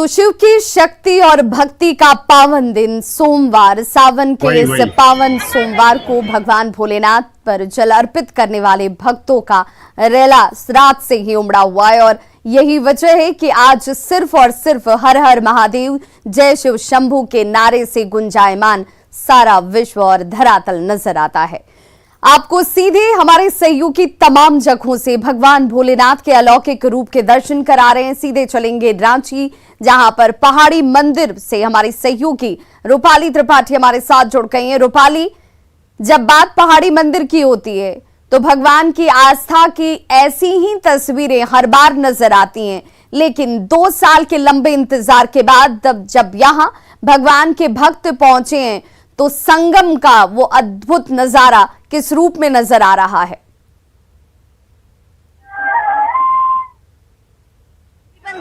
तो शिव की शक्ति और भक्ति का पावन दिन सोमवार, सावन के इस पावन सोमवार को भगवान भोलेनाथ पर जल अर्पित करने वाले भक्तों का रेला रात से ही उमड़ा हुआ है। और यही वजह है कि आज सिर्फ और सिर्फ हर हर महादेव, जय शिव शंभू के नारे से गुंजायमान सारा विश्व और धरातल नजर आता है। आपको सीधे हमारे सहयोगी तमाम जगहों से भगवान भोलेनाथ के अलौकिक रूप के दर्शन करा रहे हैं। सीधे चलेंगे रांची, जहां पर पहाड़ी मंदिर से हमारी सहयोगी रूपाली त्रिपाठी हमारे साथ जुड़ गई हैं। रूपाली, जब बात पहाड़ी मंदिर की होती है तो भगवान की आस्था की ऐसी ही तस्वीरें हर बार नजर आती हैं, लेकिन 2 साल के लंबे इंतजार के बाद जब यहां भगवान के भक्त पहुंचे हैं तो संगम का वो अद्भुत नजारा किस रूप में नजर आ रहा है?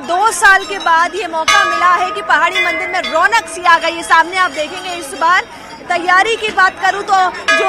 2 साल के बाद ये मौका मिला है कि पहाड़ी मंदिर में रौनक सी आ गई है। सामने आप देखेंगे इस बार तैयारी की बात करूं तो जो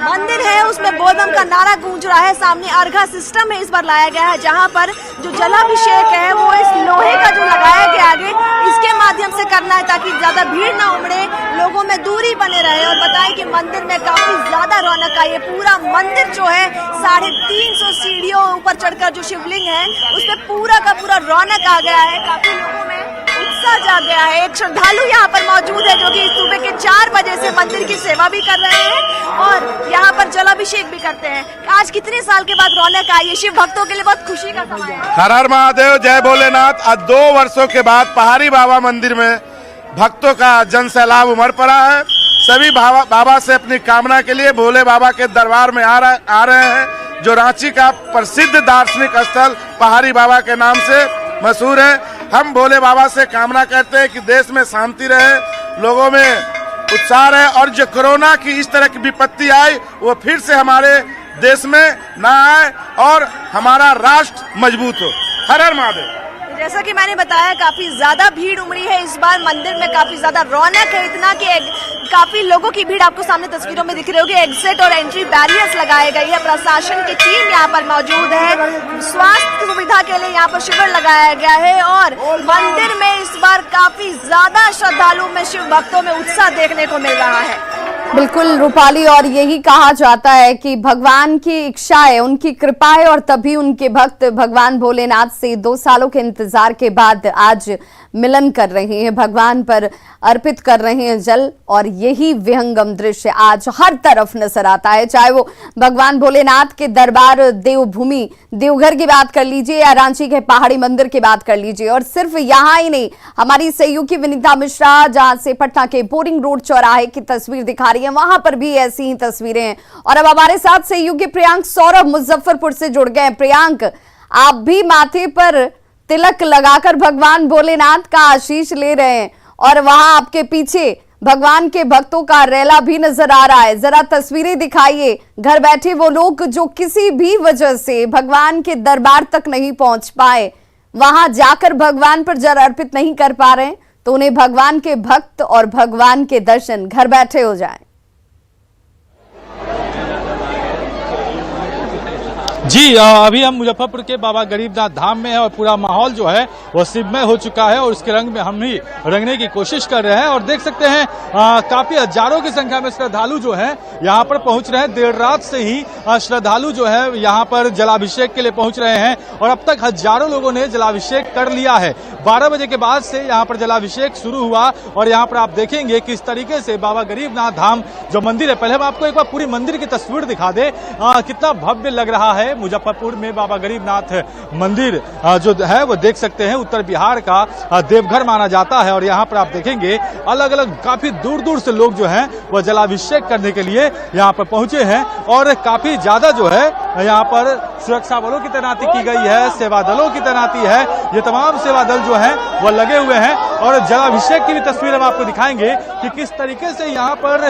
मंदिर है उसमें बोलबम का नारा गूंज रहा है। सामने अर्घा सिस्टम है इस बार लाया गया है, जहां पर जो जलाभिषेक है वो इस लोहे का जो लगाया गया आगे इसके माध्यम से करना है ताकि ज्यादा भीड़ ना उमड़े, लोगों में दूरी बने रहे। और बताएं कि मंदिर में काफी ज्यादा रौनक आई है। पूरा मंदिर जो है 350 सीढ़ियों ऊपर चढ़कर जो शिवलिंग है उसमें पूरा का पूरा रौनक आ गया है। काफी लोगों में उत्साह जाग गया है। एक श्रद्धालु यहाँ पर मौजूद है जो कि सुबह के 4 बजे से मंदिर की सेवा भी कर रहे हैं और यहाँ पर जलाभिषेक भी करते हैं। आज कितने साल के बाद रौनक आई है, शिव भक्तों के लिए बहुत खुशी का समय है। हर हर महादेव, जय भोलेनाथ। आज 2 वर्षों के बाद पहाड़ी बाबा मंदिर में भक्तों का जन सैलाब उमड़ पड़ा है। सभी बाबा से अपनी कामना के लिए भोले बाबा के दरबार में आ रहे हैं, जो रांची का प्रसिद्ध दार्शनिक स्थल पहाड़ी बाबा के नाम से मशहूर है। हम भोले बाबा से कामना करते हैं कि देश में शांति रहे, लोगों में उत्साह रहे और जो कोरोना की इस तरह की विपत्ति आई वो फिर से हमारे देश में ना आए और हमारा राष्ट्र मजबूत हो। हर हर महादेव। जैसा कि मैंने बताया काफी ज्यादा भीड़ उमड़ी है इस बार मंदिर में, काफी ज्यादा रौनक है, इतना कि काफी लोगों की भीड़ आपको सामने तस्वीरों में दिख रही होगी। एग्जिट और एंट्री बैरियर्स लगाए गए हैं, प्रशासन की टीम यहाँ पर मौजूद है, स्वास्थ्य सुविधा के लिए यहाँ पर शिविर लगाया गया है और मंदिर में इस बार काफी ज्यादा श्रद्धालु में शिव भक्तों में उत्साह देखने को मिल रहा है। बिल्कुल रूपाली, और यही कहा जाता है कि भगवान की इच्छा है, उनकी कृपा है और तभी उनके भक्त भगवान भोलेनाथ से 2 सालों के इंतजार के बाद आज मिलन कर रहे हैं, भगवान पर अर्पित कर रहे हैं जल। और यही विहंगम दृश्य आज हर तरफ नजर आता है, चाहे वो भगवान भोलेनाथ के दरबार देवभूमि देवघर की बात कर लीजिए या रांची के पहाड़ी मंदिर की बात कर लीजिए। और सिर्फ यहाँ ही नहीं, हमारी सहयोगी विनीता मिश्रा जहां से पटना के बोरिंग रोड चौराहे की तस्वीर दिखा रही है, वहां पर भी ऐसी ही तस्वीरें हैं। और अब हमारे साथ सहयोगी प्रियांक सौरभ मुजफ्फरपुर से जुड़ गए हैं। प्रियांक, आप भी माथे पर तिलक लगाकर भगवान भोलेनाथ का आशीष ले रहे हैं और वहां आपके पीछे भगवान के भक्तों का रेला भी नजर आ रहा है। जरा तस्वीरें दिखाइए, घर बैठे वो लोग जो किसी भी वजह से भगवान के दरबार तक नहीं पहुंच पाए, वहां जाकर भगवान पर जल अर्पित नहीं कर पा रहे, तो उन्हें भगवान के भक्त और भगवान के दर्शन घर बैठे हो जाए। जी, अभी हम मुजफ्फरपुर के बाबा गरीबनाथ धाम में हैं और पूरा माहौल जो है वो शिवमय हो चुका है और उसके रंग में हम भी रंगने की कोशिश कर रहे हैं। और देख सकते हैं काफी हजारों की संख्या में श्रद्धालु जो है यहाँ पर पहुंच रहे हैं। देर रात से ही श्रद्धालु जो है यहाँ पर जलाभिषेक के लिए पहुंच रहे हैं और अब तक हजारों लोगों ने जलाभिषेक कर लिया है। 12 बजे के बाद से यहाँ पर जलाभिषेक शुरू हुआ और यहाँ पर आप देखेंगे किस तरीके से बाबा गरीबनाथ धाम जो मंदिर है, पहले हम आपको एक बार पूरी मंदिर की तस्वीर दिखा दे, कितना भव्य लग रहा है। मुजफ्फरपुर में बाबा गरीबनाथ मंदिर जो है वो देख सकते हैं, उत्तर बिहार का देवघर माना जाता है। और यहाँ पर आप देखेंगे अलग अलग काफी दूर दूर से लोग जो हैं वो जलाभिषेक करने के लिए यहाँ पर पहुंचे हैं और काफी ज्यादा जो है यहाँ पर सुरक्षा बलों की तैनाती की गई है, सेवा दलों की तैनाती है। ये तमाम सेवा दल जो है वो लगे हुए हैं और जलाभिषेक की भी तस्वीर हम आपको दिखाएंगे कि किस तरीके से यहाँ पर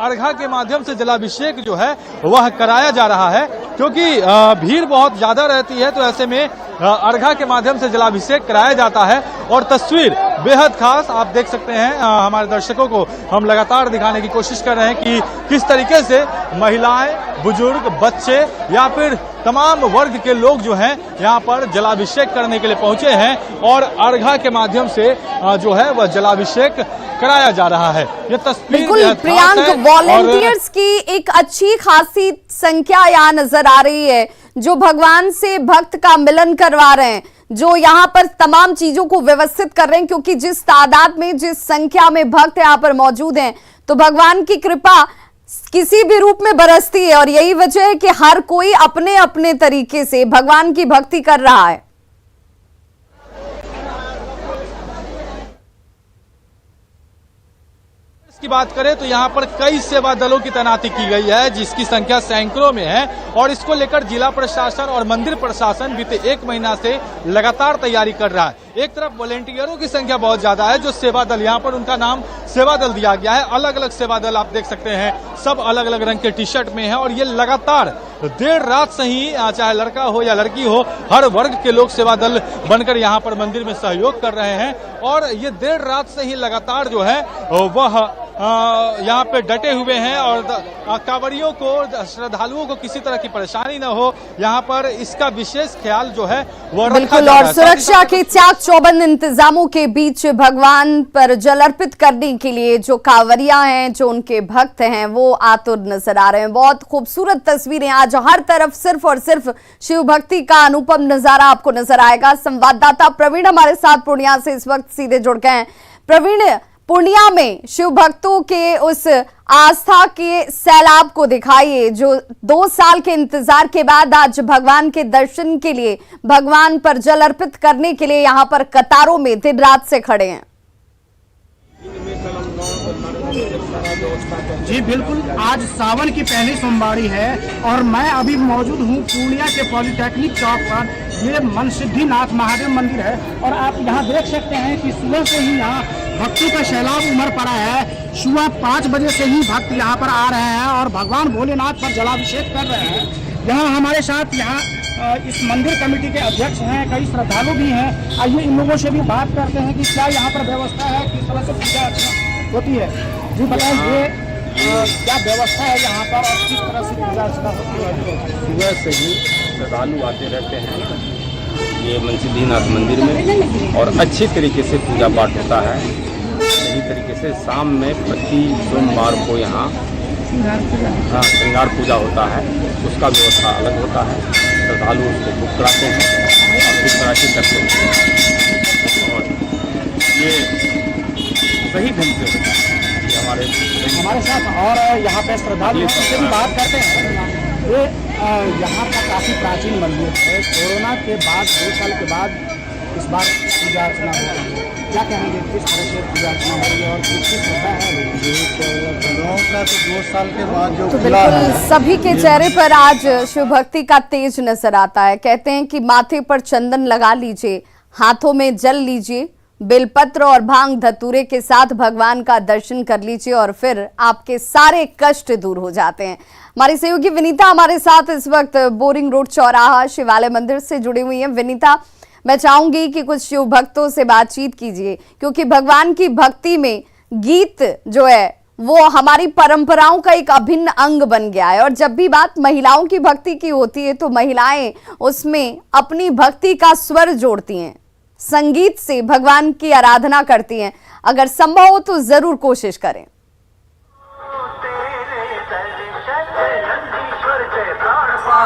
अर्घा के माध्यम से जलाभिषेक जो है वह कराया जा रहा है, क्योंकि भीड़ बहुत ज्यादा रहती है तो ऐसे में अर्घा के माध्यम से जलाभिषेक कराया जाता है। और तस्वीर बेहद खास आप देख सकते हैं, हमारे दर्शकों को हम लगातार दिखाने की कोशिश कर रहे हैं कि किस तरीके से महिलाएं, बुजुर्ग, बच्चे या फिर तमाम वर्ग के लोग जो हैं यहाँ पर जलाभिषेक करने के लिए पहुंचे हैं और अर्घा के माध्यम से जो है वह जलाभिषेक कराया जा रहा है। ये तस्वीर बिल्कुल प्रियांक, वॉलेंटियर्स की एक अच्छी खासी संख्या यहाँ नजर आ रही है जो भगवान से भक्त का मिलन करवा रहे हैं, जो यहाँ पर तमाम चीजों को व्यवस्थित कर रहे हैं, क्योंकि जिस तादाद में, जिस संख्या में भक्त यहाँ पर मौजूद हैं तो भगवान की कृपा किसी भी रूप में बरसती है और यही वजह है कि हर कोई अपने अपने तरीके से भगवान की भक्ति कर रहा है। की बात करें तो यहाँ पर कई सेवा दलों की तैनाती की गई है जिसकी संख्या सैकड़ों में है और इसको लेकर जिला प्रशासन और मंदिर प्रशासन बीते 1 महीना से लगातार तैयारी कर रहा है। एक तरफ वॉलेंटियरों की संख्या बहुत ज्यादा है, जो सेवा दल यहाँ पर उनका नाम सेवा दल दिया गया है। अलग अलग सेवा दल आप देख सकते हैं, सब अलग अलग रंग के टी शर्ट में है और ये लगातार देर रात से ही, चाहे लड़का हो या लड़की हो, हर वर्ग के लोग सेवा दल बनकर यहाँ पर मंदिर में सहयोग कर रहे हैं और ये देर रात से ही लगातार जो है वह यहाँ पे डटे हुए हैं और कांवड़ियों को, श्रद्धालुओं को किसी तरह की परेशानी न हो, यहाँ पर इसका विशेष ख्याल जो है वो रखा जा रहा है। और सुरक्षा के चाक चौबंद इंतजामों के बीच भगवान पर जल अर्पित करने के लिए जो कांवरिया हैं, जो उनके भक्त हैं, वो आतुर नजर आ रहे हैं। बहुत खूबसूरत तस्वीरें, आज हर तरफ सिर्फ और सिर्फ शिव भक्ति का अनुपम नजारा आपको नजर आएगा। संवाददाता प्रवीण हमारे साथ पूर्णिया से इस वक्त सीधे जुड़ गए हैं। प्रवीण, पूर्णिया में शिव भक्तों के उस आस्था के सैलाब को दिखाइए जो 2 साल के इंतजार के बाद आज भगवान के दर्शन के लिए, भगवान पर जल अर्पित करने के लिए यहाँ पर कतारों में दिन रात से खड़े हैं। जी बिल्कुल, आज सावन की पहली सोमवारी है और मैं अभी मौजूद हूँ पूर्णिया के पॉलिटेक्निक चौक पर। ये मनसिद्धिनाथ महादेव मंदिर है और आप यहाँ देख सकते हैं कि सुबह से ही यहाँ भक्तों का सैलाब उमड़ पड़ा है। सुबह 5 बजे से ही भक्त यहाँ पर आ रहे हैं और भगवान भोलेनाथ पर जलाभिषेक कर रहे हैं। यहाँ हमारे साथ यहाँ इस मंदिर कमेटी के अध्यक्ष हैं, कई श्रद्धालु भी हैं। आइए इन लोगों से भी बात करते हैं कि क्या यहाँ पर व्यवस्था है, किस तरह से पूजा अर्चना होती है। जी बताइए, क्या व्यवस्था है यहाँ पर और किस तरह से पूजा अर्चना होती है? सुबह से ही श्रद्धालु आते रहते हैं ये मनसिद्धिनाथ मंदिर में और अच्छे तरीके से पूजा पाठ होता है। इसी तरीके से शाम में प्रति सोमवार को यहाँ श्रृंगार पूजा होता है, उसका व्यवस्था अलग होता है। श्रद्धालु उसको बुक कराते हैं और बुक करा के करते हैं और ये सही ढंग से होता है। हमारे साथ और यहाँ पे श्रद्धालु से भी बात करते हैं। ये यहाँ का काफ़ी प्राचीन मंदिर है। कोरोना के बाद 2 साल के बाद इस बार पूजा अर्चना हो रही है, क्या कहेंगे किस तरह से पूजा अर्चना हो रही है और किस होता है? का तो 2 साल के बाद जो तो बिल्कुल सभी के चेहरे पर आज शिव भक्ति का तेज नजर आता है। कहते हैं कि माथे पर चंदन लगा लीजिए, हाथों में जल लीजिए, बेलपत्र और भांग धतूरे के साथ भगवान का दर्शन कर लीजिए और फिर आपके सारे कष्ट दूर हो जाते हैं। हमारी सहयोगी विनीता हमारे साथ इस वक्त बोरिंग रोड चौराहा शिवालय मंदिर से जुड़ी हुई है। विनीता, मैं चाहूंगी कि कुछ शिव भक्तों से बातचीत कीजिए, क्योंकि भगवान की भक्ति में गीत जो है वो हमारी परंपराओं का एक अभिन्न अंग बन गया है और जब भी बात महिलाओं की भक्ति की होती है तो महिलाएं उसमें अपनी भक्ति का स्वर जोड़ती हैं, संगीत से भगवान की आराधना करती हैं। अगर संभव हो तो जरूर कोशिश करें।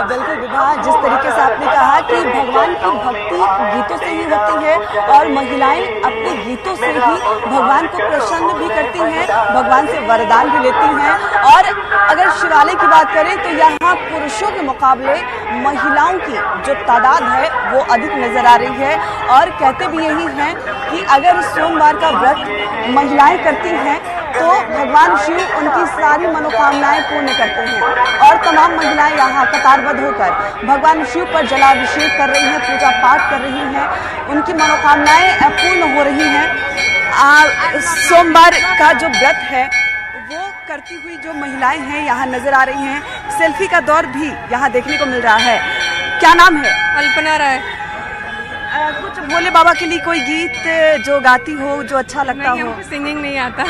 बिल्कुल विवाह, जिस तरीके से आपने कहा कि भगवान की भक्ति गीतों से ही होती है और महिलाएं अपने गीतों से ही भगवान को प्रसन्न भी करती हैं, भगवान से वरदान भी लेती हैं। और अगर शिवालय की बात करें तो यहाँ पुरुषों के मुकाबले महिलाओं की जो तादाद है वो अधिक नजर आ रही है और कहते भी यही हैं कि अगर सोमवार का व्रत महिलाएं करती हैं तो भगवान शिव उनकी सारी मनोकामनाएं पूर्ण करते हैं और तमाम महिलाएं यहाँ कतारबद्ध होकर भगवान शिव पर जलाभिषेक कर रही हैं, पूजा पाठ कर रही हैं, उनकी मनोकामनाएं पूर्ण हो रही हैं। सोमवार का जो व्रत है वो करती हुई जो महिलाएं हैं यहाँ नजर आ रही हैं। सेल्फी का दौर भी यहाँ देखने को मिल रहा है। क्या नाम है? कल्पना राय। कुछ भोले बाबा के लिए कोई गीत जो गाती हो, जो अच्छा लगता हो? हमको सिंगिंग नहीं आता।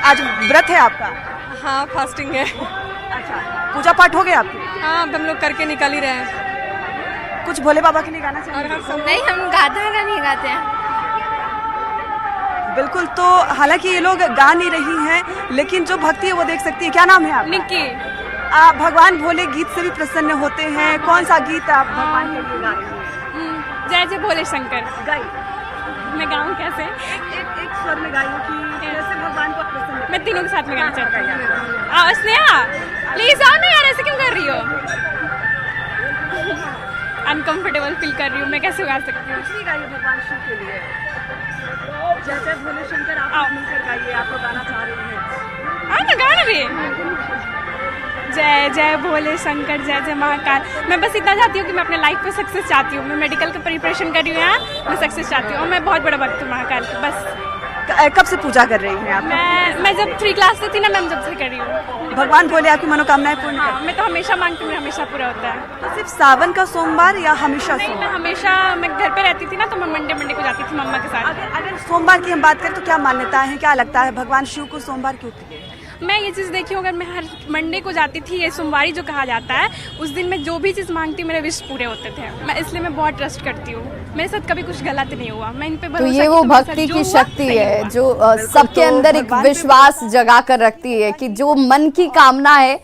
आज व्रत है आपका? हाँ, फास्टिंग है। अच्छा, पूजा पाठ हो गया आपके? हाँ, अब हम लोग करके निकल ही रहे हैं। कुछ भोले बाबा के लिए गाना चाहिए? नहीं, हम गाते नहीं गाते हैं। बिल्कुल, तो हालांकि ये लोग गा नहीं रही हैं, लेकिन जो भक्ति है वो देख सकती है। क्या नाम है आपका? निक्की। आप भगवान भोले गीत से भी प्रसन्न होते हैं, कौन सा गीत आप भगवान के लिए गा रही हैं? जय जय भोले शंकर। गाइए। मैं गाऊं कैसे? एक स्वर में गाइए कि कैसे भगवान को प्रसन्न। मैं तीनों के साथ में गाना चाहती हूँ। स्नेहा प्लीज आओ ना यार, ऐसे क्यों कर रही हो? अनकंफर्टेबल फील कर रही हूँ, मैं कैसे गा सकती हूँ? गाइए भगवान शिव के लिए। जय जय भोले शंकर आप मिलकर गाइए, आपको गाना चाह रही हैं। हाँ ना, गाना भी। जय जय भोले शंकर, जय जय महाकाल। मैं बस इतना चाहती हूँ कि मैं अपने लाइफ में सक्सेस चाहती हूँ। मैं मेडिकल का प्रिपरेशन कर रही हूँ यहाँ, मैं सक्सेस चाहती हूँ और मैं बहुत बड़ा भक्त हूँ महाकाल की। बस कब से पूजा कर रही हैं आप? मैं जब 3 क्लास से थी ना मैम, जब से कर रही हूँ। भगवान भोले आपकी मनोकामनाएं पूर्ण हाँ, मैं तो हमेशा मांगती हूँ, हमेशा पूरा होता है। तो सिर्फ सावन का सोमवार या हमेशा नहीं, मैं सोमवार? हमेशा, मैं घर पे रहती थी ना, तो मैं मंडे को जाती थी मम्मा के साथ। अगर सोमवार की हम बात करें तो क्या मान्यता है, क्या लगता है भगवान शिव को सोमवार क्यों प्रिय है? मैं ये चीज़ देखी हूँ, अगर मैं हर मंडे को जाती थी, ये सोमवारी जो कहा जाता है, उस दिन मैं जो भी चीज़ मांगती हूँ मेरे विश पूरे होते थे। मैं इसलिए मैं बहुत ट्रस्ट करती हूँ, मेरे साथ कभी कुछ गलत नहीं हुआ। मैं इन पे तो ये वो भक्ति की शक्ति है जो सबके अंदर एक विश्वास जगा कर रखती है कि जो मन की कामना है,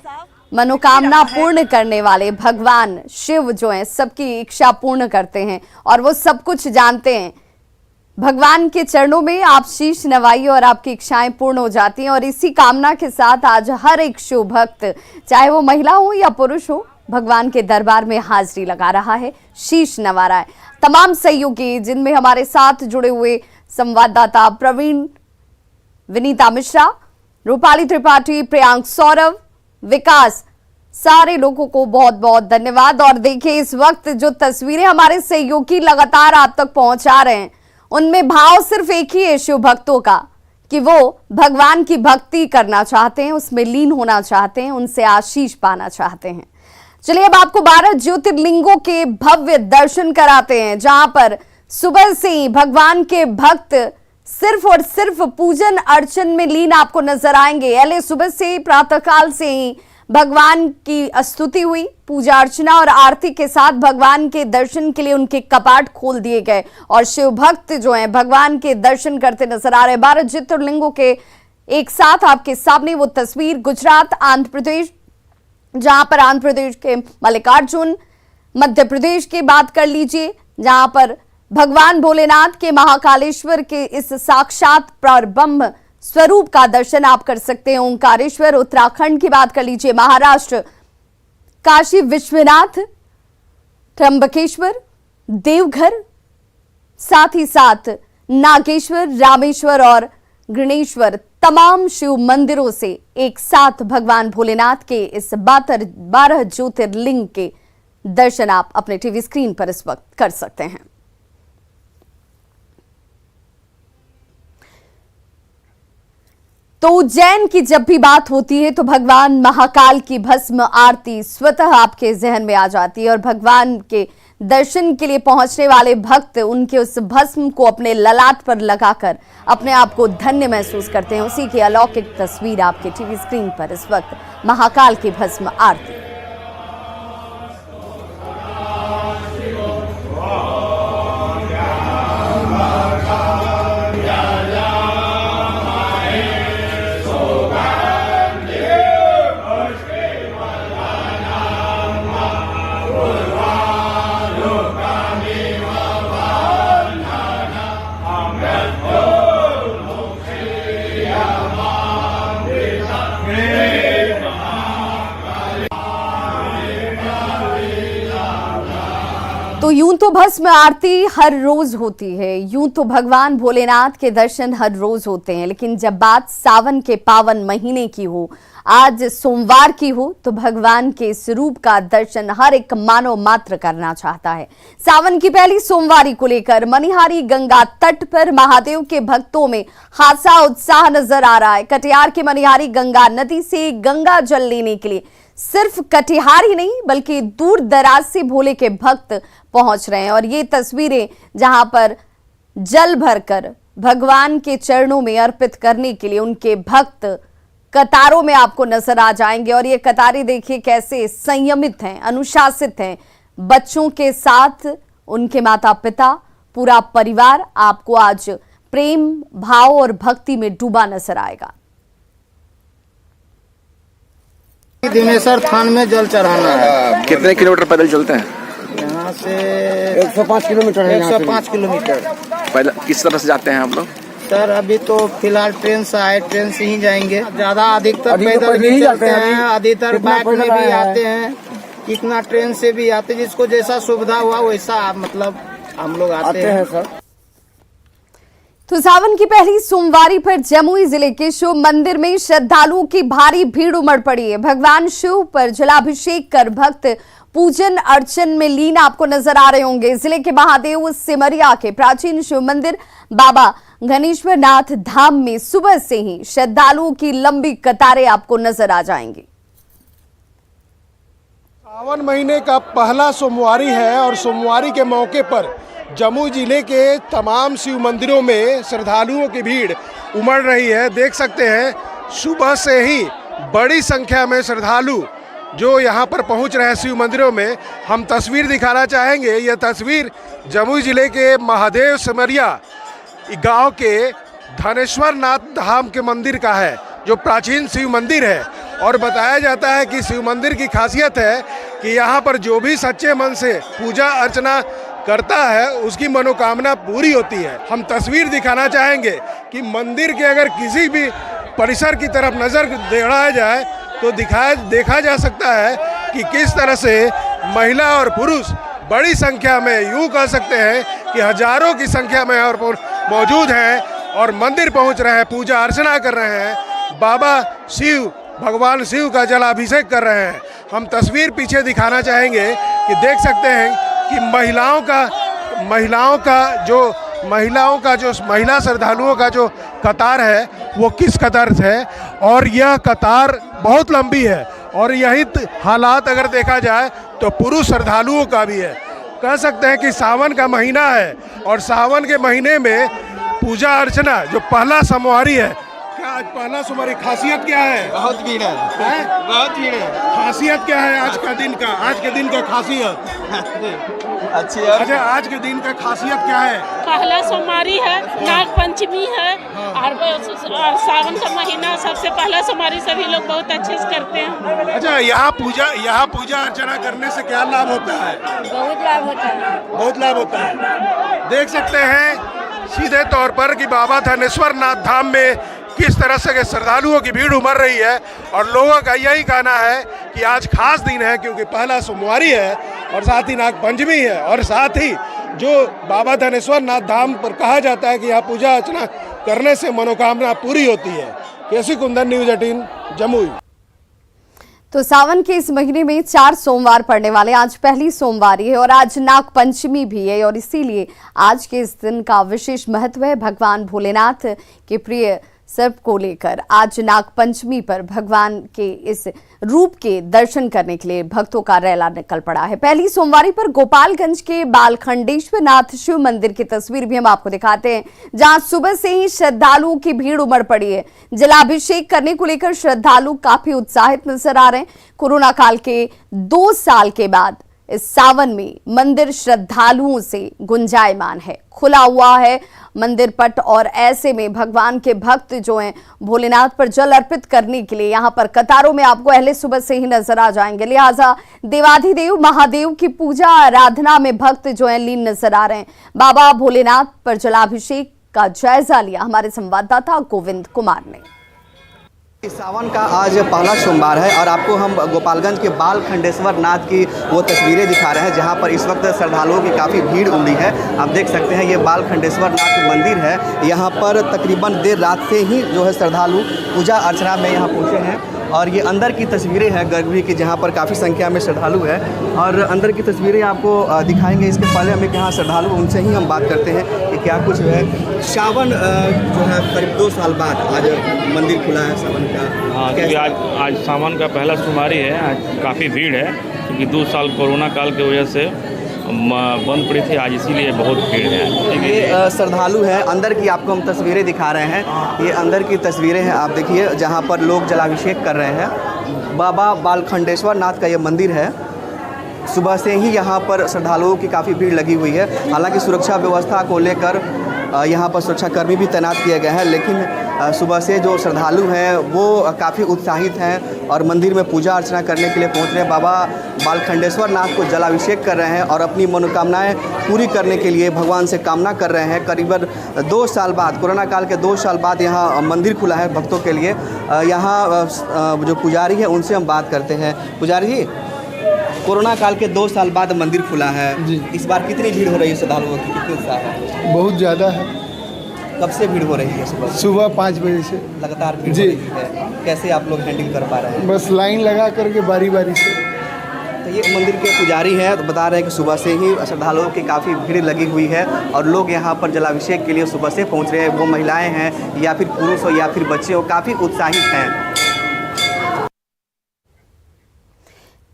मनोकामना पूर्ण करने वाले भगवान शिव जो हैं, सबकी इच्छा पूर्ण करते हैं और वो सब कुछ जानते हैं। भगवान के चरणों में आप शीश नवाइए और आपकी इच्छाएं पूर्ण हो जाती हैं। और इसी कामना के साथ आज हर एक शिव भक्त, चाहे वो महिला हो या पुरुष हो, भगवान के दरबार में हाजिरी लगा रहा है, शीश नवा रहा है। तमाम सहयोगी जिनमें हमारे साथ जुड़े हुए संवाददाता प्रवीण, विनीता मिश्रा, रूपाली त्रिपाठी, प्रियांक सौरभ, विकास, सारे लोगों को बहुत बहुत धन्यवाद। और देखिए इस वक्त जो तस्वीरें हमारे सहयोगी लगातार आप तक पहुंचा रहे हैं, उनमें भाव सिर्फ एक ही है शिव भक्तों का कि वो भगवान की भक्ति करना चाहते हैं, उसमें लीन होना चाहते हैं, उनसे आशीष पाना चाहते हैं। चलिए अब आपको 12 ज्योतिर्लिंगों के भव्य दर्शन कराते हैं, जहां पर सुबह से ही भगवान के भक्त सिर्फ और सिर्फ पूजन अर्चन में लीन आपको नजर आएंगे। पहले सुबह से प्रातःकाल से ही भगवान की स्तुति हुई, पूजा अर्चना और आरती के साथ भगवान के दर्शन के लिए उनके कपाट खोल दिए गए और शिव भक्त जो हैं भगवान के दर्शन करते नजर आ रहे हैं। 12 ज्योतिर्लिंगों के एक साथ आपके सामने वो तस्वीर गुजरात, आंध्र प्रदेश, जहां पर आंध्र प्रदेश के मल्लिकार्जुन, मध्य प्रदेश की बात कर लीजिए जहां पर भगवान भोलेनाथ के महाकालेश्वर के इस साक्षात परब्रह्म स्वरूप का दर्शन आप कर सकते हैं। ओंकारेश्वर, उत्तराखंड की बात कर लीजिए, महाराष्ट्र काशी विश्वनाथ, त्र्यंबकेश्वर, देवघर, साथ ही साथ नागेश्वर, रामेश्वर और गणेश्वर, तमाम शिव मंदिरों से एक साथ भगवान भोलेनाथ के इस 12 ज्योतिर्लिंग के दर्शन आप अपने टीवी स्क्रीन पर इस वक्त कर सकते हैं। तो उज्जैन की जब भी बात होती है तो भगवान महाकाल की भस्म आरती स्वतः आपके जहन में आ जाती है और भगवान के दर्शन के लिए पहुंचने वाले भक्त उनके उस भस्म को अपने ललाट पर लगाकर अपने आप को धन्य महसूस करते हैं। उसी की अलौकिक तस्वीर आपके टीवी स्क्रीन पर इस वक्त महाकाल की भस्म आरती। तो यूं तो भस्म आरती हर रोज होती है, यूं तो भगवान भोलेनाथ के दर्शन हर रोज होते हैं, लेकिन जब बात सावन के पावन महीने की हो, आज सोमवार की हो, तो भगवान के स्वरूप का दर्शन हर एक मानव मात्र करना चाहता है। सावन की पहली सोमवारी को लेकर मनिहारी गंगा तट पर महादेव के भक्तों में खासा उत्साह नजर आ रहा है। कटिहार के मनिहारी गंगा नदी से गंगा जल लेने के लिए सिर्फ कटिहार ही नहीं बल्कि दूर दराज से भोले के भक्त पहुंच रहे हैं और ये तस्वीरें जहां पर जल भरकर भगवान के चरणों में अर्पित करने के लिए उनके भक्त कतारों में आपको नजर आ जाएंगे। और ये कतारें देखिए कैसे संयमित हैं, अनुशासित हैं। बच्चों के साथ उनके माता पिता, पूरा परिवार आपको आज प्रेम भाव और भक्ति में डूबा नजर आएगा। दिनेश्वर थान में जल चढ़ाना है। कितने किलोमीटर पैदल चलते हैं? यहाँ से 105 किलोमीटर है। 105 किलोमीटर। पैदल किस तरह से जाते हैं आप लोग? सर अभी तो फिलहाल ट्रेन से आए, ट्रेन से ही जाएंगे। ज्यादा अधिकतर पैदल भी चलते हैं, अधिकतर बाइक में भी आते हैं, कितना ट्रेन से भी आते, जिसको जैसा सुविधा हुआ वैसा मतलब हम लोग आते हैं सर। तो सावन की पहली सोमवारी पर जमुई जिले के शिव मंदिर में श्रद्धालुओं की भारी भीड़ उमड़ पड़ी है। भगवान शिव पर जलाभिषेक कर भक्त पूजन अर्चन में लीन आपको नजर आ रहे होंगे। जिले के महादेव सिमरिया के प्राचीन शिव मंदिर बाबा गणेश्वर नाथ धाम में सुबह से ही श्रद्धालुओं की लंबी कतारें आपको नजर आ जाएंगी। सावन महीने का पहला सोमवारी है और सोमवारी के मौके पर जमुई जिले के तमाम शिव मंदिरों में श्रद्धालुओं की भीड़ उमड़ रही है। देख सकते हैं सुबह से ही बड़ी संख्या में श्रद्धालु जो यहाँ पर पहुँच रहे हैं शिव मंदिरों में। हम तस्वीर दिखाना चाहेंगे। यह तस्वीर जमुई जिले के महादेव सिमरिया गांव के धनेश्वर नाथ धाम के मंदिर का है, जो प्राचीन शिव मंदिर है। और बताया जाता है कि शिव मंदिर की खासियत है कि यहाँ पर जो भी सच्चे मन से पूजा अर्चना करता है उसकी मनोकामना पूरी होती है। हम तस्वीर दिखाना चाहेंगे कि मंदिर के अगर किसी भी परिसर की तरफ नज़र दौड़ाया जाए तो देखा जा सकता है कि किस तरह से महिला और पुरुष बड़ी संख्या में, यूँ कह सकते हैं कि हजारों की संख्या में और मौजूद हैं और मंदिर पहुंच रहे हैं, पूजा अर्चना कर रहे हैं, बाबा शिव भगवान शिव का जलाभिषेक कर रहे हैं। हम तस्वीर पीछे दिखाना चाहेंगे कि देख सकते हैं कि महिला श्रद्धालुओं का जो कतार है वो किस कतार से है, और यह कतार बहुत लंबी है। और यही हालात अगर देखा जाए तो पुरुष श्रद्धालुओं का भी है। कह सकते हैं कि सावन का महीना है और सावन के महीने में पूजा अर्चना जो पहला सोमवारी है। क्या आज पहला सोमवारी खासियत क्या है? बहुत भीड़ है, बहुत भीड़ है। खासियत क्या है आज के दिन का खासियत अच्छी है। अच्छा, आज के दिन का खासियत क्या है? पहला सोमवारी है, नाग पंचमी है और सावन का महीना सबसे पहला सोमवारी सभी लोग बहुत अच्छे से करते हैं। अच्छा, यहाँ पूजा अर्चना करने से क्या लाभ होता है? बहुत लाभ होता है। बहुत लाभ होता है। देख सकते हैं सीधे तौर पर कि बाबा धनेश्वर नाथ धाम में किस तरह से श्रद्धालुओं की भीड़ उमड़ रही है। और लोगों का यही कहना है कि आज खास दिन है क्योंकि पहला सोमवारी है और साथ ही नाग पंचमी है, और साथ ही जो बाबा धनेश्वर नाथ धाम पर कहा जाता है कि यहाँ पूजा अर्चना करने से मनोकामना पूरी होती है। केसी कुंदन, न्यूज़ 18 जमुई। तो सावन के इस महीने में 4 सोमवार पड़ने वाले, आज पहली सोमवारी है और आज नाग पंचमी भी है और इसीलिए आज के इस दिन का विशेष महत्व है। भगवान भोलेनाथ के प्रिय सर्प को लेकर आज नाग पंचमी पर भगवान के इस रूप के दर्शन करने के लिए भक्तों का रैला निकल पड़ा है। पहली सोमवारी पर गोपालगंज के बालखंडेश्वर नाथ शिव मंदिर की तस्वीर भी हम आपको दिखाते हैं, जहां सुबह से ही श्रद्धालुओं की भीड़ उमड़ पड़ी है। जलाभिषेक करने को लेकर श्रद्धालु काफी उत्साहित नजर आ रहे हैं। कोरोना काल के 2 साल के बाद इस सावन में मंदिर श्रद्धालुओं से गुंजायमान है, खुला हुआ है मंदिर पट, और ऐसे में भगवान के भक्त जो हैं भोलेनाथ पर जल अर्पित करने के लिए यहाँ पर कतारों में आपको पहले सुबह से ही नजर आ जाएंगे। लिहाजा देवाधिदेव महादेव की पूजा आराधना में भक्त जो हैं लीन नजर आ रहे हैं। बाबा भोलेनाथ पर जलाभिषेक का जायजा लिया हमारे संवाददाता गोविंद कुमार ने। सावन का आज पहला सोमवार है और आपको हम गोपालगंज के बालखंडेश्वर नाथ की वो तस्वीरें दिखा रहे हैं जहां पर इस वक्त श्रद्धालुओं की काफ़ी भीड़ उमड़ी है। आप देख सकते हैं ये बालखंडेश्वर नाथ मंदिर है। यहां पर तकरीबन देर रात से ही जो है श्रद्धालु पूजा अर्चना में यहां पहुंचे हैं और ये अंदर की तस्वीरें हैं गर्भगृह की जहाँ पर काफ़ी संख्या में श्रद्धालु है और अंदर की तस्वीरें आपको दिखाएंगे। इसके पहले हमें यहाँ श्रद्धालु उनसे ही हम बात करते हैं कि क्या कुछ है। सावन जो है करीब 2 साल बाद आज मंदिर खुला है सावन का। हाँ, क्योंकि आज सावन का पहला सोमवारी है। आज काफ़ी भीड़ है क्योंकि 2 साल कोरोना काल की वजह से बंद पड़ी थी, आज इसीलिए बहुत भीड़ है। ये श्रद्धालु हैं, अंदर की आपको हम तस्वीरें दिखा रहे हैं। ये अंदर की तस्वीरें हैं, आप देखिए, जहाँ पर लोग जलाभिषेक कर रहे हैं। बाबा बालखंडेश्वर नाथ का ये मंदिर है। सुबह से ही यहाँ पर श्रद्धालुओं की काफ़ी भीड़ लगी हुई है। हालांकि सुरक्षा व्यवस्था को लेकर यहाँ पर सुरक्षाकर्मी भी तैनात किए गए हैं, लेकिन सुबह से जो श्रद्धालु हैं वो काफ़ी उत्साहित हैं और मंदिर में पूजा अर्चना करने के लिए पहुँच रहे हैं। बाबा बालखंडेश्वर नाथ को जलाभिषेक कर रहे हैं और अपनी मनोकामनाएं पूरी करने के लिए भगवान से कामना कर रहे हैं। करीबन 2 साल बाद, कोरोना काल के 2 साल बाद यहाँ मंदिर खुला है भक्तों के लिए। यहाँ जो पुजारी है उनसे हम बात करते हैं। पुजारी जी, कोरोना काल के 2 साल बाद मंदिर खुला है जी, इस बार कितनी भीड़ हो रही है श्रद्धालुओं की, कितनी उत्साह है? बहुत ज़्यादा है। कब से भीड़ हो रही है? सुबह 5 बजे से लगातार भीड़ हो रही है। कैसे आप लोग हैंडल कर पा रहे हैं? बस लाइन लगा करके बारी बारी से। तो ये मंदिर के पुजारी हैं, तो बता रहे हैं कि सुबह से ही श्रद्धालुओं की काफ़ी भीड़ लगी हुई है और लोग यहाँ पर जलाभिषेक के लिए सुबह से पहुँच रहे हैं। वो महिलाएँ हैं या फिर पुरुष हो या फिर बच्चे हो, काफ़ी उत्साहित हैं।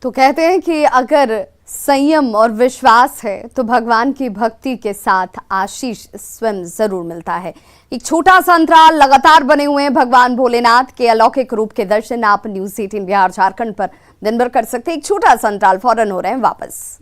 तो कहते हैं कि अगर संयम और विश्वास है तो भगवान की भक्ति के साथ आशीष स्वयं जरूर मिलता है। एक छोटा सा अंतराल, लगातार बने हुए हैं भगवान भोलेनाथ के अलौकिक रूप के दर्शन आप न्यूज़ 18 बिहार झारखंड पर दिन भर कर सकते हैं। एक छोटा सा अंतराल, फौरन हो रहे हैं वापस।